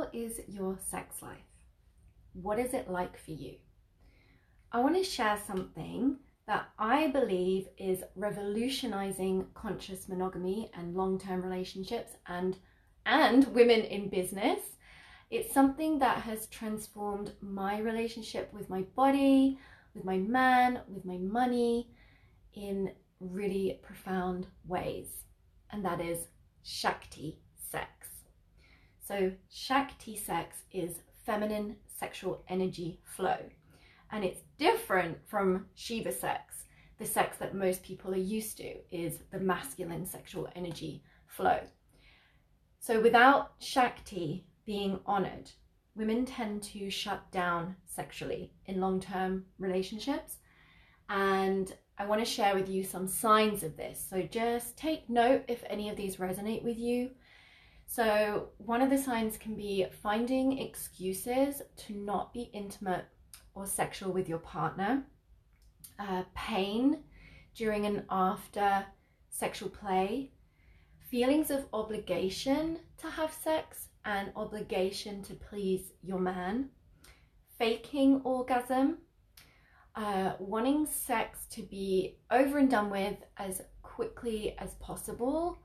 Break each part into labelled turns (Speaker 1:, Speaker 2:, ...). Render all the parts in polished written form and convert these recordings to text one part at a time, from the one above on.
Speaker 1: How is your sex life? What is it like for you? I want to share something that I believe is revolutionizing conscious monogamy and long-term relationships and women in business. It's something that has transformed my relationship with my body, with my man, with my money in really profound ways. And that is Shakti sex. So Shakti sex is feminine sexual energy flow. And it's different from Shiva sex. The sex that most people are used to is the masculine sexual energy flow. So without Shakti being honored, women tend to shut down sexually in long-term relationships. And I want to share with you some signs of this. So just take note if any of these resonate with you. So one of the signs can be finding excuses to not be intimate or sexual with your partner, pain during and after sexual play, feelings of obligation to have sex and obligation to please your man, faking orgasm, wanting sex to be over and done with as quickly as possible.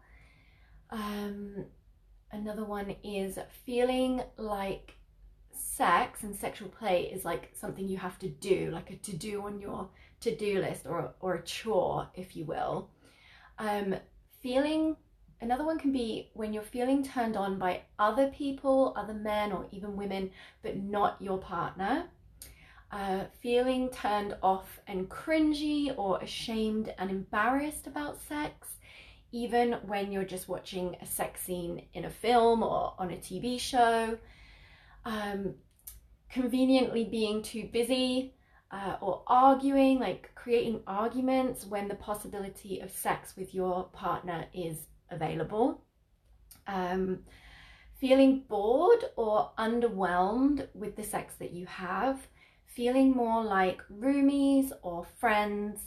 Speaker 1: Another one is feeling like sex and sexual play is like something you have to do, like a to-do on your to-do list or a chore, if you will. Another one can be when you're feeling turned on by other people, other men or even women, but not your partner. Feeling turned off and cringy or ashamed and embarrassed about sex, even when you're just watching a sex scene in a film or on a TV show. Conveniently being too busy or arguing, like creating arguments when the possibility of sex with your partner is available. Feeling bored or underwhelmed with the sex that you have. Feeling more like roomies or friends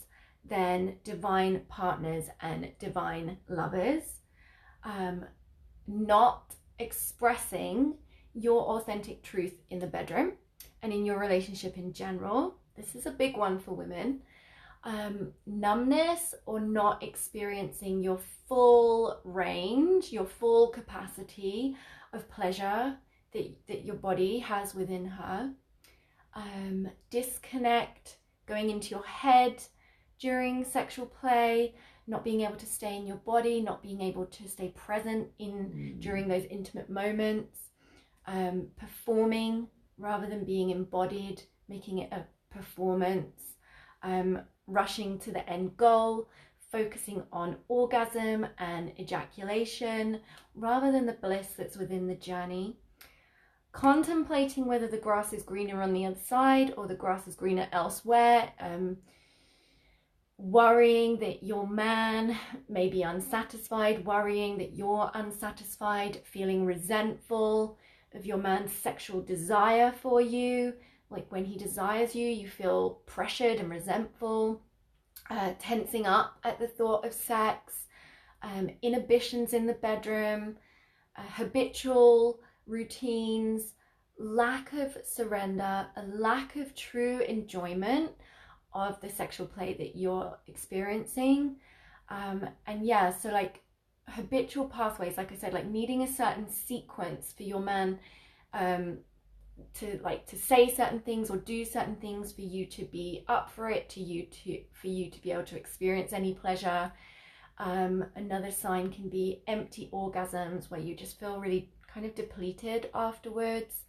Speaker 1: than divine partners and divine lovers. Not expressing your authentic truth in the bedroom and in your relationship in general. This is a big one for women. Numbness or not experiencing your full range, your full capacity of pleasure that your body has within her. Disconnect, going into your head during sexual play, not being able to stay in your body, not being able to stay present during those intimate moments. Performing rather than being embodied, making it a performance, rushing to the end goal, focusing on orgasm and ejaculation rather than the bliss that's within the journey, contemplating whether the grass is greener on the other side or the grass is greener elsewhere, worrying that your man may be unsatisfied, worrying that you're unsatisfied, feeling resentful of your man's sexual desire for you. Like when he desires you, you feel pressured and resentful, tensing up at the thought of sex, inhibitions in the bedroom, habitual routines, lack of surrender, a lack of true enjoyment of the sexual play that you're experiencing. So like habitual pathways, like I said, like needing a certain sequence for your man to say certain things or do certain things for you to be up for it, for you to be able to experience any pleasure. Another sign can be empty orgasms where you just feel really kind of depleted afterwards.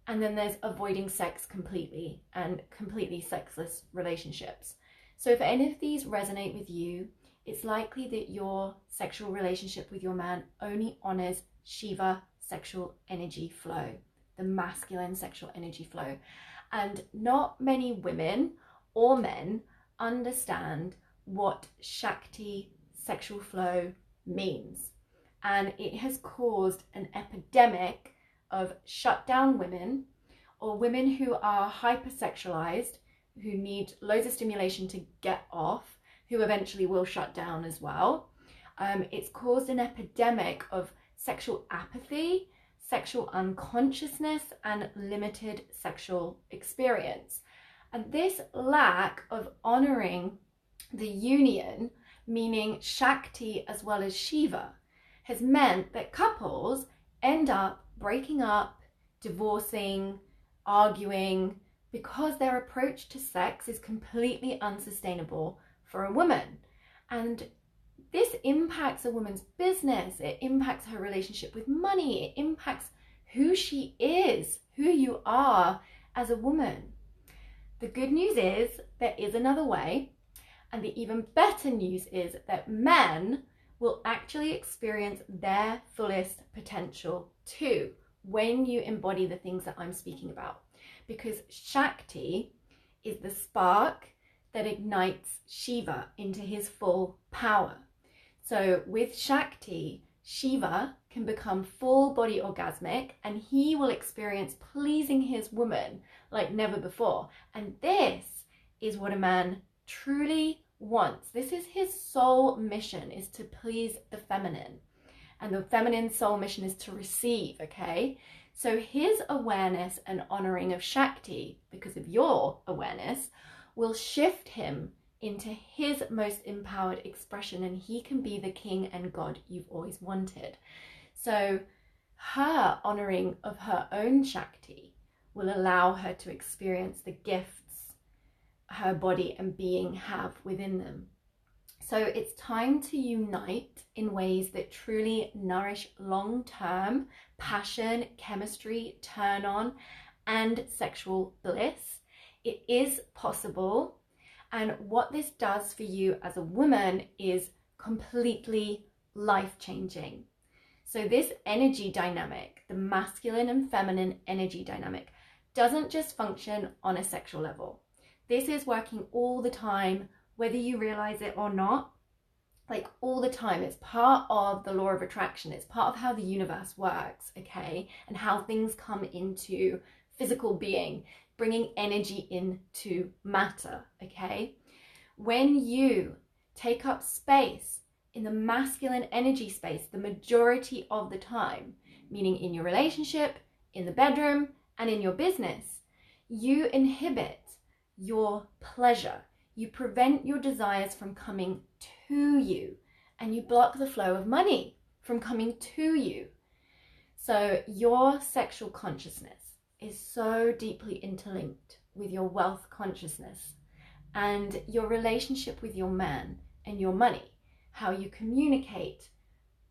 Speaker 1: And then there's avoiding sex completely and completely sexless relationships. So if any of these resonate with you, it's likely that your sexual relationship with your man only honors Shiva sexual energy flow, the masculine sexual energy flow. And not many women or men understand what Shakti sexual flow means. And it has caused an epidemic of shut down women or women who are hypersexualized, who need loads of stimulation to get off, who eventually will shut down as well. It's caused an epidemic of sexual apathy, sexual unconsciousness and limited sexual experience. And this lack of honoring the union, meaning Shakti as well as Shiva, has meant that couples end up breaking up, divorcing, arguing, because their approach to sex is completely unsustainable for a woman. And this impacts a woman's business, it impacts her relationship with money, it impacts who she is, who you are as a woman. The good news is there is another way, and the even better news is that men will actually experience their fullest potential too when you embody the things that I'm speaking about. Because Shakti is the spark that ignites Shiva into his full power. So with Shakti, Shiva can become full body orgasmic and he will experience pleasing his woman like never before. And this is what a man truly wants. This is his soul mission, is to please the feminine. And the feminine soul mission is to receive, okay? So his awareness and honoring of Shakti, because of your awareness, will shift him into his most empowered expression, and he can be the king and god you've always wanted. So her honoring of her own Shakti will allow her to experience the gifts her body and being have within them. So it's time to unite in ways that truly nourish long-term passion, chemistry, turn on, and sexual bliss. It is possible. And what this does for you as a woman is completely life-changing. So this energy dynamic, the masculine and feminine energy dynamic, doesn't just function on a sexual level. This is working all the time, whether you realize it or not, like all the time. It's part of the law of attraction. It's part of how the universe works, okay? And how things come into physical being, bringing energy into matter, okay? When you take up space in the masculine energy space the majority of the time, meaning in your relationship, in the bedroom, and in your business, you inhibit your pleasure. You prevent your desires from coming to you, and you block the flow of money from coming to you. So your sexual consciousness is so deeply interlinked with your wealth consciousness and your relationship with your man and your money, how you communicate,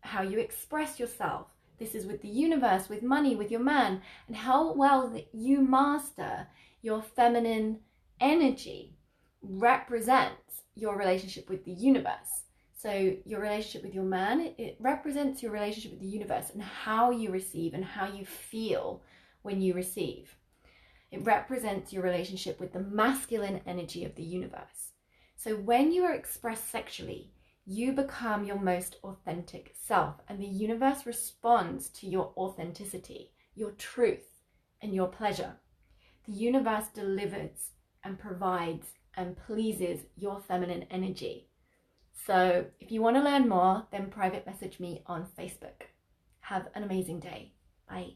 Speaker 1: how you express yourself. This is with the universe, with money, with your man, and how well that you master your feminine energy represents your relationship with the universe. So your relationship with your man, it represents your relationship with the universe and how you receive and how you feel when you receive. It represents your relationship with the masculine energy of the universe. So when you are expressed sexually, you become your most authentic self, and the universe responds to your authenticity, your truth, and your pleasure. The universe delivers and provides and pleases your feminine energy. So if you want to learn more, then private message me on Facebook. Have an amazing day. Bye.